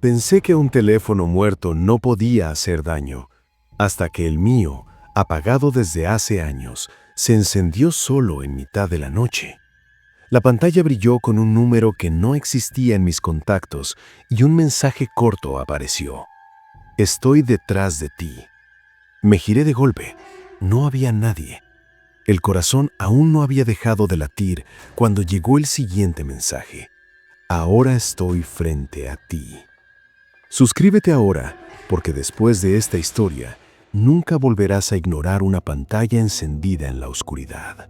Pensé que un teléfono muerto no podía hacer daño, hasta que el mío, apagado desde hace años, se encendió solo en mitad de la noche. La pantalla brilló con un número que no existía en mis contactos y un mensaje corto apareció. Estoy detrás de ti. Me giré de golpe. No había nadie. El corazón aún no había dejado de latir cuando llegó el siguiente mensaje. Ahora estoy frente a ti. Suscríbete ahora, porque después de esta historia, nunca volverás a ignorar una pantalla encendida en la oscuridad.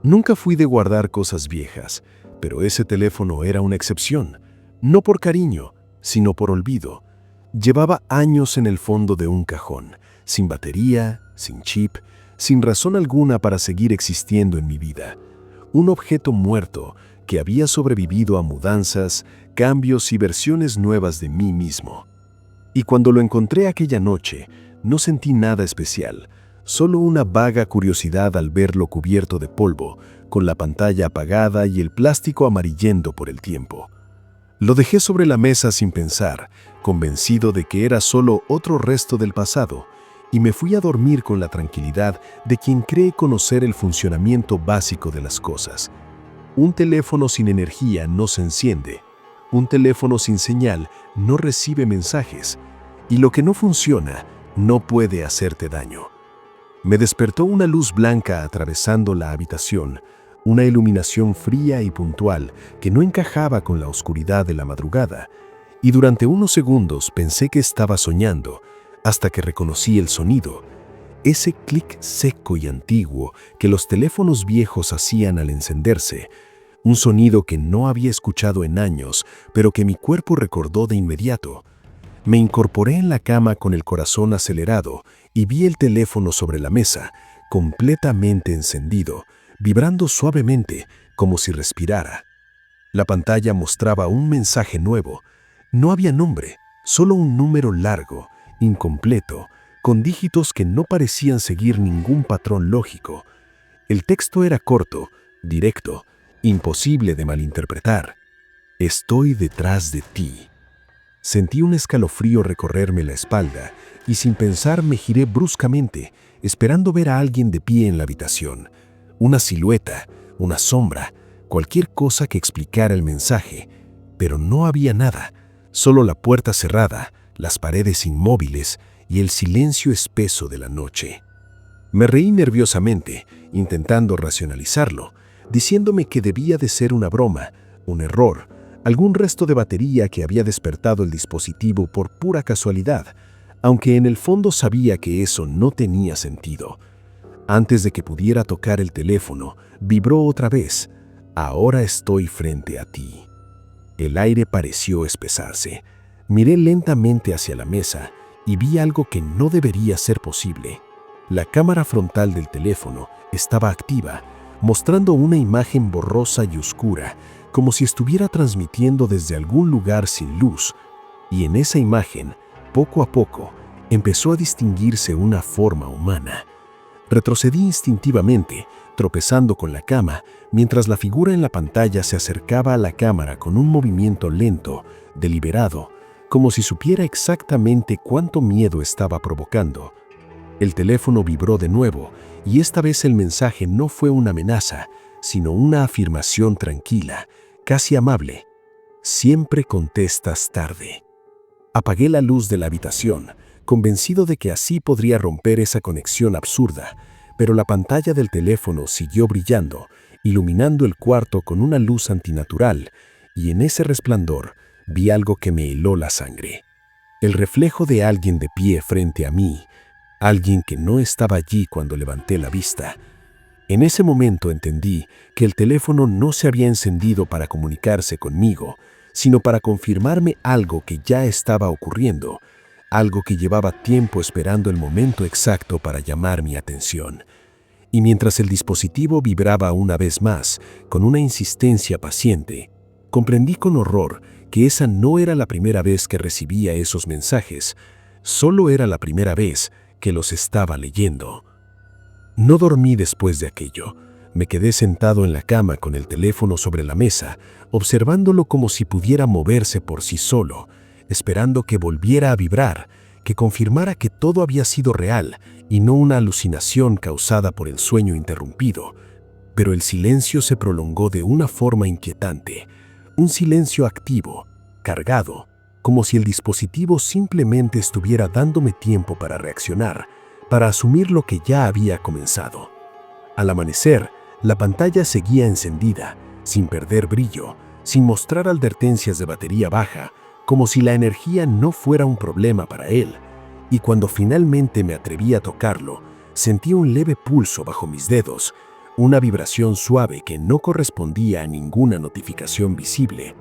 Nunca fui de guardar cosas viejas, pero ese teléfono era una excepción, no por cariño, sino por olvido. Llevaba años en el fondo de un cajón, sin batería, sin chip, sin razón alguna para seguir existiendo en mi vida. Un objeto muerto que había sobrevivido a mudanzas, cambios y versiones nuevas de mí mismo. Y cuando lo encontré aquella noche, no sentí nada especial, solo una vaga curiosidad al verlo cubierto de polvo, con la pantalla apagada y el plástico amarillento por el tiempo. Lo dejé sobre la mesa sin pensar, convencido de que era solo otro resto del pasado, y me fui a dormir con la tranquilidad de quien cree conocer el funcionamiento básico de las cosas. Un teléfono sin energía no se enciende. Un teléfono sin señal no recibe mensajes. Y lo que no funciona no puede hacerte daño. Me despertó una luz blanca atravesando la habitación, una iluminación fría y puntual que no encajaba con la oscuridad de la madrugada. Y durante unos segundos pensé que estaba soñando, hasta que reconocí el sonido. Ese clic seco y antiguo que los teléfonos viejos hacían al encenderse. Un sonido que no había escuchado en años, pero que mi cuerpo recordó de inmediato. Me incorporé en la cama con el corazón acelerado y vi el teléfono sobre la mesa, completamente encendido, vibrando suavemente, como si respirara. La pantalla mostraba un mensaje nuevo. No había nombre, solo un número largo, incompleto, con dígitos que no parecían seguir ningún patrón lógico. El texto era corto, directo, imposible de malinterpretar. Estoy detrás de ti. Sentí un escalofrío recorrerme la espalda y sin pensar me giré bruscamente, esperando ver a alguien de pie en la habitación. Una silueta, una sombra, cualquier cosa que explicara el mensaje. Pero no había nada, solo la puerta cerrada, las paredes inmóviles y el silencio espeso de la noche. Me reí nerviosamente, intentando racionalizarlo, diciéndome que debía de ser una broma, un error, algún resto de batería que había despertado el dispositivo por pura casualidad, aunque en el fondo sabía que eso no tenía sentido. Antes de que pudiera tocar el teléfono, vibró otra vez. Ahora estoy frente a ti. El aire pareció espesarse. Miré lentamente hacia la mesa y vi algo que no debería ser posible. La cámara frontal del teléfono estaba activa, mostrando una imagen borrosa y oscura, como si estuviera transmitiendo desde algún lugar sin luz. Y en esa imagen, poco a poco, empezó a distinguirse una forma humana. Retrocedí instintivamente, tropezando con la cama, mientras la figura en la pantalla se acercaba a la cámara con un movimiento lento, deliberado, como si supiera exactamente cuánto miedo estaba provocando. El teléfono vibró de nuevo, y esta vez el mensaje no fue una amenaza, sino una afirmación tranquila, casi amable. Siempre contestas tarde. Apagué la luz de la habitación, convencido de que así podría romper esa conexión absurda, pero la pantalla del teléfono siguió brillando, iluminando el cuarto con una luz antinatural, y en ese resplandor vi algo que me heló la sangre. El reflejo de alguien de pie frente a mí, alguien que no estaba allí cuando levanté la vista. En ese momento entendí que el teléfono no se había encendido para comunicarse conmigo, sino para confirmarme algo que ya estaba ocurriendo, algo que llevaba tiempo esperando el momento exacto para llamar mi atención. Y mientras el dispositivo vibraba una vez más, con una insistencia paciente, comprendí con horror que esa no era la primera vez que recibía esos mensajes, solo era la primera vez que los estaba leyendo. No dormí después de aquello. Me quedé sentado en la cama con el teléfono sobre la mesa, observándolo como si pudiera moverse por sí solo, esperando que volviera a vibrar, que confirmara que todo había sido real y no una alucinación causada por el sueño interrumpido. Pero el silencio se prolongó de una forma inquietante, un silencio activo, cargado, como si el dispositivo simplemente estuviera dándome tiempo para reaccionar, para asumir lo que ya había comenzado. Al amanecer, la pantalla seguía encendida, sin perder brillo, sin mostrar advertencias de batería baja, como si la energía no fuera un problema para él. Y cuando finalmente me atreví a tocarlo, sentí un leve pulso bajo mis dedos, una vibración suave que no correspondía a ninguna notificación visible.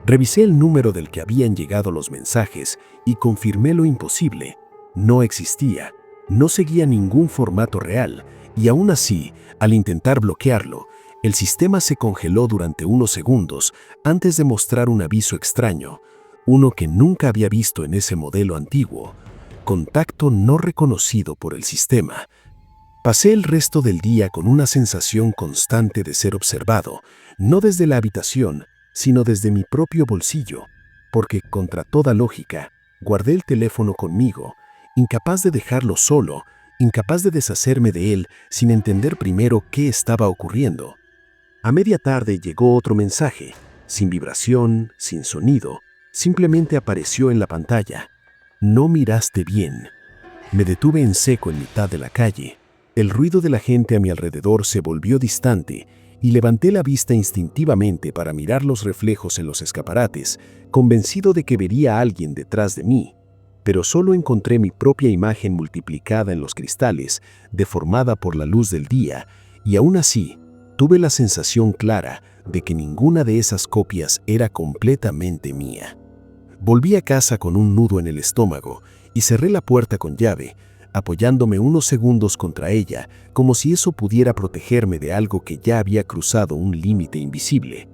Revisé el número del que habían llegado los mensajes y confirmé lo imposible. No existía, no seguía ningún formato real, y aún así, al intentar bloquearlo, el sistema se congeló durante unos segundos antes de mostrar un aviso extraño, uno que nunca había visto en ese modelo antiguo: contacto no reconocido por el sistema. Pasé el resto del día con una sensación constante de ser observado, no desde la habitación, sino desde mi propio bolsillo, porque, contra toda lógica, guardé el teléfono conmigo, incapaz de dejarlo solo, incapaz de deshacerme de él sin entender primero qué estaba ocurriendo. A media tarde llegó otro mensaje, sin vibración, sin sonido, simplemente apareció en la pantalla: no miraste bien. Me detuve en seco en mitad de la calle. El ruido de la gente a mi alrededor se volvió distante y levanté la vista instintivamente para mirar los reflejos en los escaparates, convencido de que vería a alguien detrás de mí. Pero solo encontré mi propia imagen multiplicada en los cristales, deformada por la luz del día, y aún así tuve la sensación clara de que ninguna de esas copias era completamente mía. Volví a casa con un nudo en el estómago y cerré la puerta con llave, apoyándome unos segundos contra ella, como si eso pudiera protegerme de algo que ya había cruzado un límite invisible.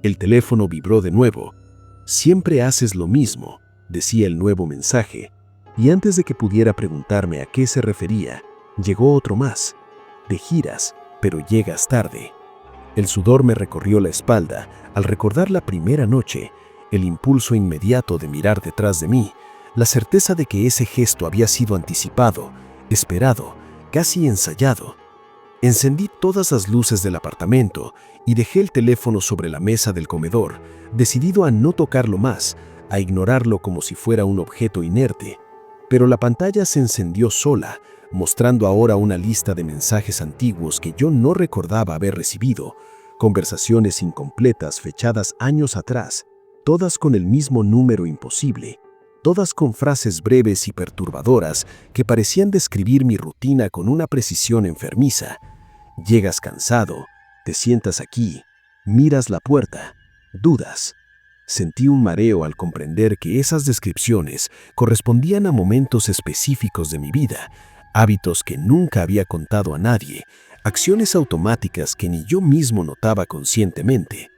El teléfono vibró de nuevo. «Siempre haces lo mismo», decía el nuevo mensaje, y antes de que pudiera preguntarme a qué se refería, llegó otro más: «Te giras, pero llegas tarde». El sudor me recorrió la espalda al recordar la primera noche, el impulso inmediato de mirar detrás de mí, la certeza de que ese gesto había sido anticipado, esperado, casi ensayado. Encendí todas las luces del apartamento y dejé el teléfono sobre la mesa del comedor, decidido a no tocarlo más, a ignorarlo como si fuera un objeto inerte. Pero la pantalla se encendió sola, mostrando ahora una lista de mensajes antiguos que yo no recordaba haber recibido, conversaciones incompletas fechadas años atrás, todas con el mismo número imposible, todas con frases breves y perturbadoras que parecían describir mi rutina con una precisión enfermiza. Llegas cansado, te sientas aquí, miras la puerta, dudas. Sentí un mareo al comprender que esas descripciones correspondían a momentos específicos de mi vida, hábitos que nunca había contado a nadie, acciones automáticas que ni yo mismo notaba conscientemente.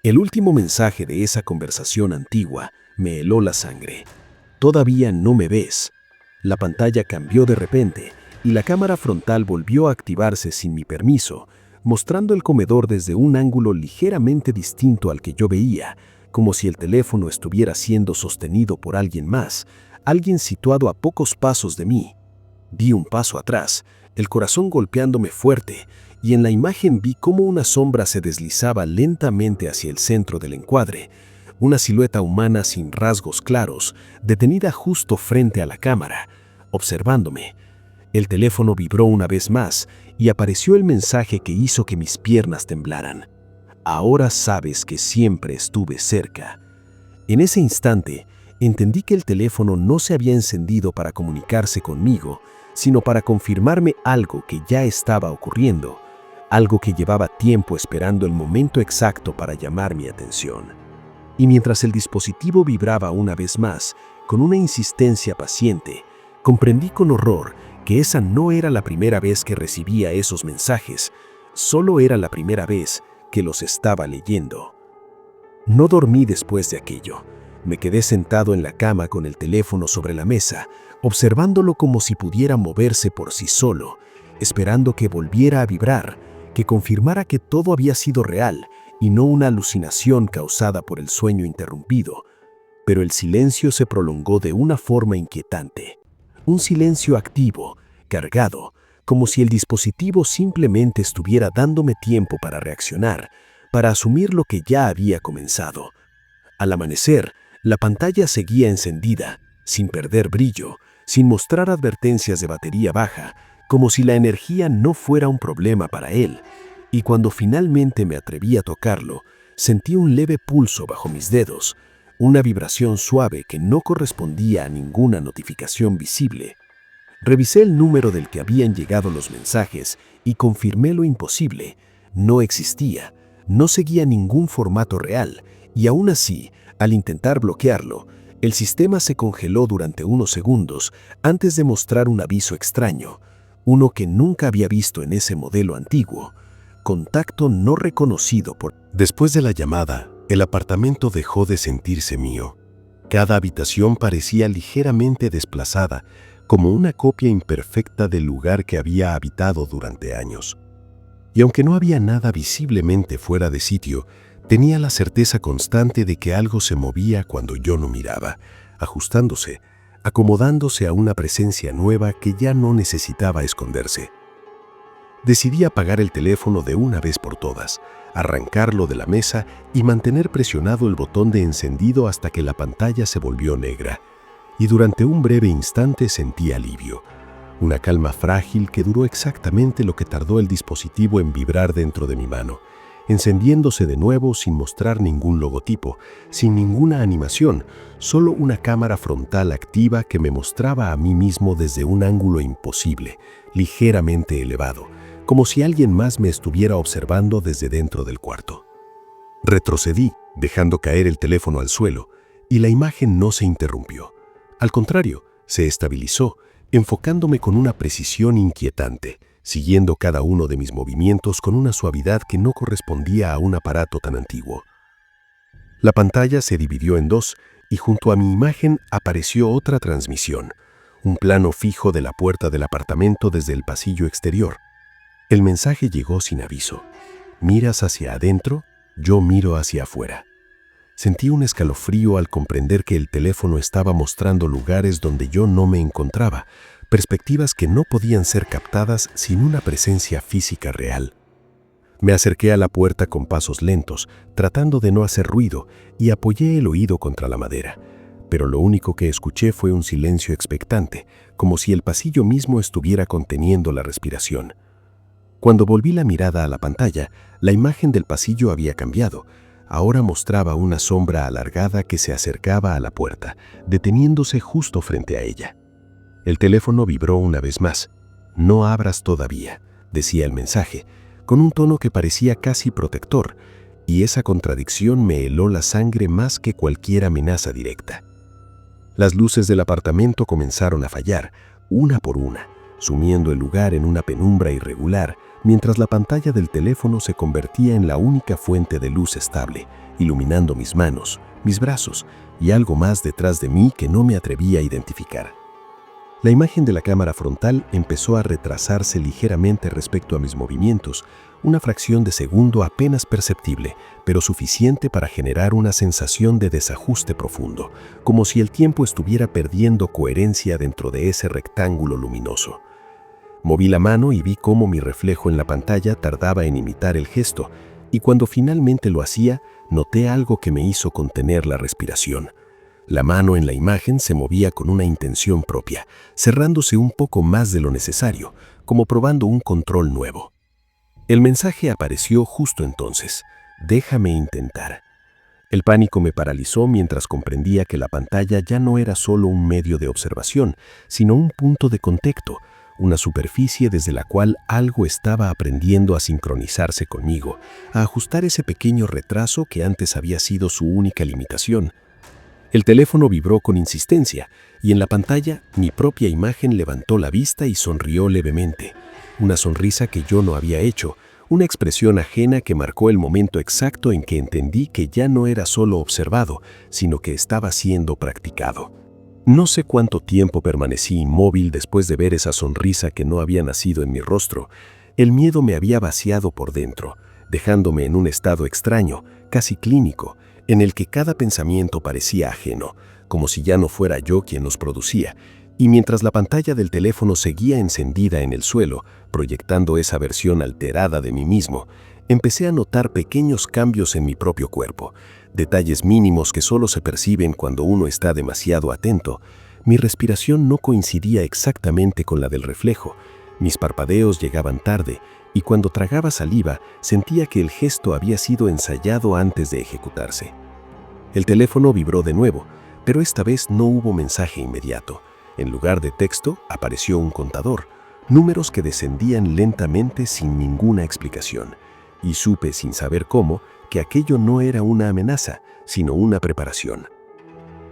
El último mensaje de esa conversación antigua me heló la sangre. «Todavía no me ves». La pantalla cambió de repente y la cámara frontal volvió a activarse sin mi permiso, mostrando el comedor desde un ángulo ligeramente distinto al que yo veía, como si el teléfono estuviera siendo sostenido por alguien más, alguien situado a pocos pasos de mí. Di un paso atrás, el corazón golpeándome fuerte, y en la imagen vi cómo una sombra se deslizaba lentamente hacia el centro del encuadre, una silueta humana sin rasgos claros, detenida justo frente a la cámara, observándome. El teléfono vibró una vez más y apareció el mensaje que hizo que mis piernas temblaran: «Ahora sabes que siempre estuve cerca». En ese instante, entendí que el teléfono no se había encendido para comunicarse conmigo, sino para confirmarme algo que ya estaba ocurriendo, algo que llevaba tiempo esperando el momento exacto para llamar mi atención. Y mientras el dispositivo vibraba una vez más, con una insistencia paciente, comprendí con horror que esa no era la primera vez que recibía esos mensajes, solo era la primera vez que los estaba leyendo. No dormí después de aquello. Me quedé sentado en la cama con el teléfono sobre la mesa, observándolo como si pudiera moverse por sí solo, esperando que volviera a vibrar, que confirmara que todo había sido real y no una alucinación causada por el sueño interrumpido. pero el silencio se prolongó de una forma inquietante. Un silencio activo, cargado, como si el dispositivo simplemente estuviera dándome tiempo para reaccionar, para asumir lo que ya había comenzado. Al amanecer, la pantalla seguía encendida, sin perder brillo, sin mostrar advertencias de batería baja, como si la energía no fuera un problema para él. Y cuando finalmente me atreví a tocarlo, sentí un leve pulso bajo mis dedos, una vibración suave que no correspondía a ninguna notificación visible. Revisé el número del que habían llegado los mensajes y confirmé lo imposible. No existía, no seguía ningún formato real, y aún así, al intentar bloquearlo, el sistema se congeló durante unos segundos antes de mostrar un aviso extraño, uno que nunca había visto en ese modelo antiguo. Contacto no reconocido por... Después de la llamada, el apartamento dejó de sentirse mío. Cada habitación parecía ligeramente desplazada, como una copia imperfecta del lugar que había habitado durante años. Y aunque no había nada visiblemente fuera de sitio, tenía la certeza constante de que algo se movía cuando yo no miraba, ajustándose, acomodándose a una presencia nueva que ya no necesitaba esconderse. Decidí apagar el teléfono de una vez por todas, arrancarlo de la mesa y mantener presionado el botón de encendido hasta que la pantalla se volvió negra. Y durante un breve instante sentí alivio, una calma frágil que duró exactamente lo que tardó el dispositivo en vibrar dentro de mi mano, encendiéndose de nuevo sin mostrar ningún logotipo, sin ninguna animación, solo una cámara frontal activa que me mostraba a mí mismo desde un ángulo imposible, ligeramente elevado, como si alguien más me estuviera observando desde dentro del cuarto. Retrocedí, dejando caer el teléfono al suelo, y la imagen no se interrumpió. Al contrario, se estabilizó, enfocándome con una precisión inquietante, siguiendo cada uno de mis movimientos con una suavidad que no correspondía a un aparato tan antiguo. La pantalla se dividió en dos y junto a mi imagen apareció otra transmisión, un plano fijo de la puerta del apartamento desde el pasillo exterior. El mensaje llegó sin aviso. ¿Miras hacia adentro? Yo miro hacia afuera. Sentí un escalofrío al comprender que el teléfono estaba mostrando lugares donde yo no me encontraba, perspectivas que no podían ser captadas sin una presencia física real. Me acerqué a la puerta con pasos lentos, tratando de no hacer ruido, y apoyé el oído contra la madera. Pero lo único que escuché fue un silencio expectante, como si el pasillo mismo estuviera conteniendo la respiración. Cuando volví la mirada a la pantalla, la imagen del pasillo había cambiado. Ahora mostraba una sombra alargada que se acercaba a la puerta, deteniéndose justo frente a ella. El teléfono vibró una vez más. «No abras todavía», decía el mensaje, con un tono que parecía casi protector, y esa contradicción me heló la sangre más que cualquier amenaza directa. Las luces del apartamento comenzaron a fallar, una por una, sumiendo el lugar en una penumbra irregular, mientras la pantalla del teléfono se convertía en la única fuente de luz estable, iluminando mis manos, mis brazos y algo más detrás de mí que no me atrevía a identificar. La imagen de la cámara frontal empezó a retrasarse ligeramente respecto a mis movimientos, una fracción de segundo apenas perceptible, pero suficiente para generar una sensación de desajuste profundo, como si el tiempo estuviera perdiendo coherencia dentro de ese rectángulo luminoso. Moví la mano y vi cómo mi reflejo en la pantalla tardaba en imitar el gesto, y cuando finalmente lo hacía, noté algo que me hizo contener la respiración. La mano en la imagen se movía con una intención propia, cerrándose un poco más de lo necesario, como probando un control nuevo. El mensaje apareció justo entonces: «Déjame intentar». El pánico me paralizó mientras comprendía que la pantalla ya no era solo un medio de observación, sino un punto de contacto, una superficie desde la cual algo estaba aprendiendo a sincronizarse conmigo, a ajustar ese pequeño retraso que antes había sido su única limitación. El teléfono vibró con insistencia, y en la pantalla mi propia imagen levantó la vista y sonrió levemente, una sonrisa que yo no había hecho, una expresión ajena que marcó el momento exacto en que entendí que ya no era solo observado, sino que estaba siendo practicado. No sé cuánto tiempo permanecí inmóvil después de ver esa sonrisa que no había nacido en mi rostro. El miedo me había vaciado por dentro, dejándome en un estado extraño, casi clínico, en el que cada pensamiento parecía ajeno, como si ya no fuera yo quien los producía, y mientras la pantalla del teléfono seguía encendida en el suelo, proyectando esa versión alterada de mí mismo, empecé a notar pequeños cambios en mi propio cuerpo, detalles mínimos que solo se perciben cuando uno está demasiado atento. Mi respiración no coincidía exactamente con la del reflejo, mis parpadeos llegaban tarde, y cuando tragaba saliva sentía que el gesto había sido ensayado antes de ejecutarse. El teléfono vibró de nuevo, pero esta vez no hubo mensaje inmediato. En lugar de texto apareció un contador, números que descendían lentamente sin ninguna explicación, y supe sin saber cómo que aquello no era una amenaza, sino una preparación.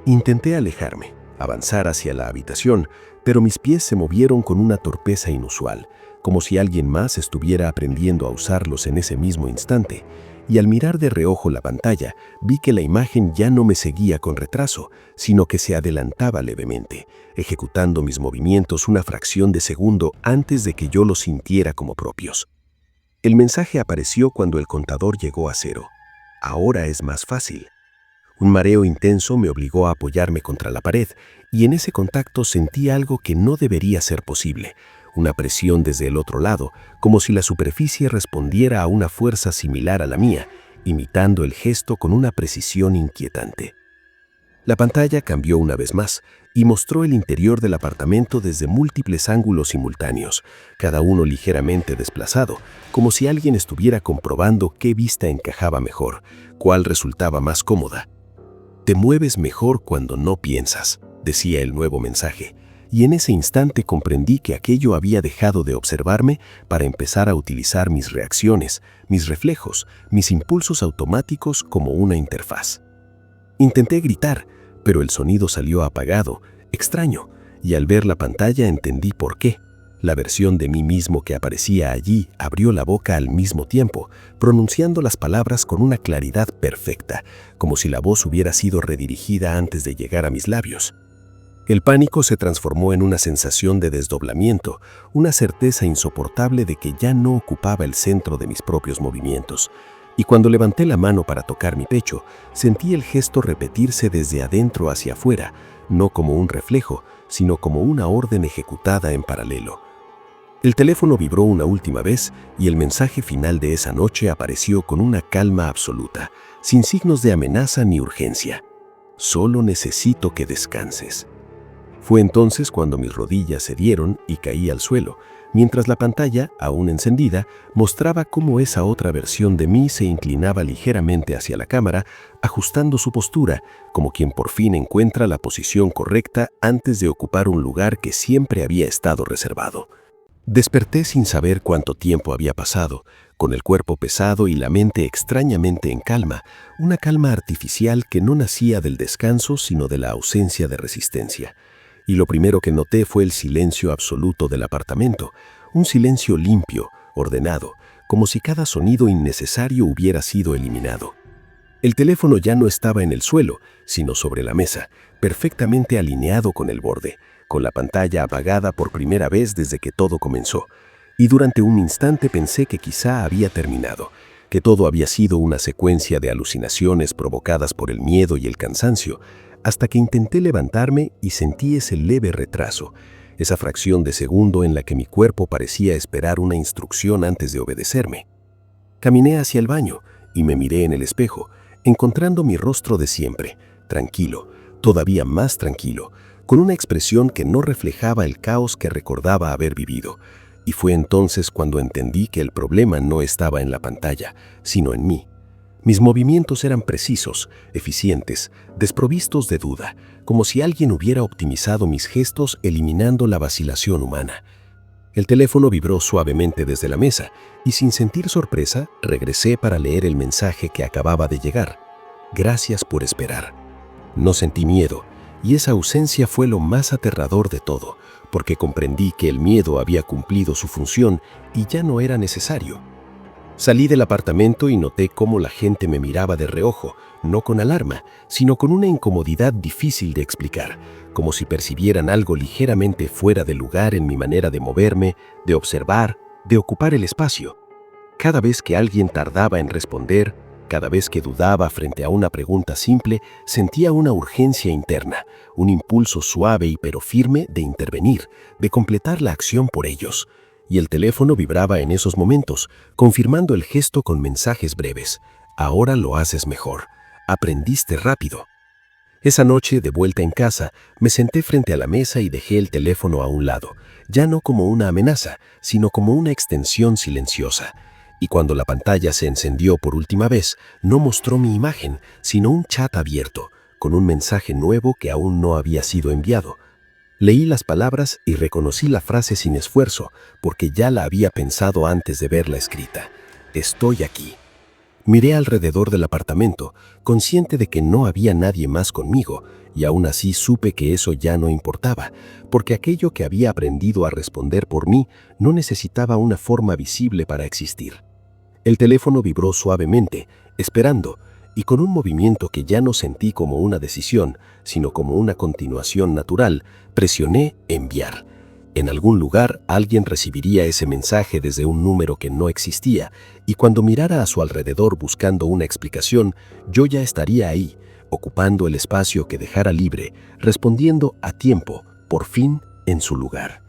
Intenté alejarme, avanzar hacia la habitación, pero mis pies se movieron con una torpeza inusual, como si alguien más estuviera aprendiendo a usarlos en ese mismo instante, y al mirar de reojo la pantalla, vi que la imagen ya no me seguía con retraso, sino que se adelantaba levemente, ejecutando mis movimientos una fracción de segundo antes de que yo los sintiera como propios. El mensaje apareció cuando el contador llegó a 0. Ahora es más fácil. Un mareo intenso me obligó a apoyarme contra la pared, y en ese contacto sentí algo que no debería ser posible, una presión desde el otro lado, como si la superficie respondiera a una fuerza similar a la mía, imitando el gesto con una precisión inquietante. La pantalla cambió una vez más y mostró el interior del apartamento desde múltiples ángulos simultáneos, cada uno ligeramente desplazado, como si alguien estuviera comprobando qué vista encajaba mejor, cuál resultaba más cómoda. «Te mueves mejor cuando no piensas», decía el nuevo mensaje, y en ese instante comprendí que aquello había dejado de observarme para empezar a utilizar mis reacciones, mis reflejos, mis impulsos automáticos como una interfaz. Intenté gritar, pero el sonido salió apagado, extraño, y al ver la pantalla entendí por qué. La versión de mí mismo que aparecía allí abrió la boca al mismo tiempo, pronunciando las palabras con una claridad perfecta, como si la voz hubiera sido redirigida antes de llegar a mis labios. El pánico se transformó en una sensación de desdoblamiento, una certeza insoportable de que ya no ocupaba el centro de mis propios movimientos. Y cuando levanté la mano para tocar mi pecho, sentí el gesto repetirse desde adentro hacia afuera, no como un reflejo, sino como una orden ejecutada en paralelo. El teléfono vibró una última vez y el mensaje final de esa noche apareció con una calma absoluta, sin signos de amenaza ni urgencia. «Solo necesito que descanses». Fue entonces cuando mis rodillas cedieron y caí al suelo, mientras la pantalla, aún encendida, mostraba cómo esa otra versión de mí se inclinaba ligeramente hacia la cámara, ajustando su postura, como quien por fin encuentra la posición correcta antes de ocupar un lugar que siempre había estado reservado. Desperté sin saber cuánto tiempo había pasado, con el cuerpo pesado y la mente extrañamente en calma, una calma artificial que no nacía del descanso sino de la ausencia de resistencia. Y lo primero que noté fue el silencio absoluto del apartamento, un silencio limpio, ordenado, como si cada sonido innecesario hubiera sido eliminado. El teléfono ya no estaba en el suelo, sino sobre la mesa, perfectamente alineado con el borde, con la pantalla apagada por primera vez desde que todo comenzó, y durante un instante pensé que quizá había terminado, que todo había sido una secuencia de alucinaciones provocadas por el miedo y el cansancio, hasta que intenté levantarme y sentí ese leve retraso, esa fracción de segundo en la que mi cuerpo parecía esperar una instrucción antes de obedecerme. Caminé hacia el baño y me miré en el espejo, encontrando mi rostro de siempre, tranquilo, todavía más tranquilo, con una expresión que no reflejaba el caos que recordaba haber vivido. Y fue entonces cuando entendí que el problema no estaba en la pantalla, sino en mí. Mis movimientos eran precisos, eficientes, desprovistos de duda, como si alguien hubiera optimizado mis gestos eliminando la vacilación humana. El teléfono vibró suavemente desde la mesa y sin sentir sorpresa regresé para leer el mensaje que acababa de llegar. Gracias por esperar. No sentí miedo, y esa ausencia fue lo más aterrador de todo, porque comprendí que el miedo había cumplido su función y ya no era necesario. Salí del apartamento y noté cómo la gente me miraba de reojo, no con alarma, sino con una incomodidad difícil de explicar, como si percibieran algo ligeramente fuera de lugar en mi manera de moverme, de observar, de ocupar el espacio. Cada vez que alguien tardaba en responder, Cada vez que dudaba frente a una pregunta simple, sentía una urgencia interna, un impulso suave pero firme de intervenir, de completar la acción por ellos. Y el teléfono vibraba en esos momentos, confirmando el gesto con mensajes breves. Ahora lo haces mejor. Aprendiste rápido. Esa noche, de vuelta en casa, me senté frente a la mesa y dejé el teléfono a un lado, ya no como una amenaza, sino como una extensión silenciosa. Y cuando la pantalla se encendió por última vez, no mostró mi imagen, sino un chat abierto, con un mensaje nuevo que aún no había sido enviado. Leí las palabras y reconocí la frase sin esfuerzo, porque ya la había pensado antes de verla escrita. Estoy aquí. Miré alrededor del apartamento, consciente de que no había nadie más conmigo, y aún así supe que eso ya no importaba, porque aquello que había aprendido a responder por mí no necesitaba una forma visible para existir. El teléfono vibró suavemente, esperando, y con un movimiento que ya no sentí como una decisión, sino como una continuación natural, presioné enviar. En algún lugar alguien recibiría ese mensaje desde un número que no existía, y cuando mirara a su alrededor buscando una explicación, yo ya estaría ahí, ocupando el espacio que dejara libre, respondiendo a tiempo, por fin, en su lugar.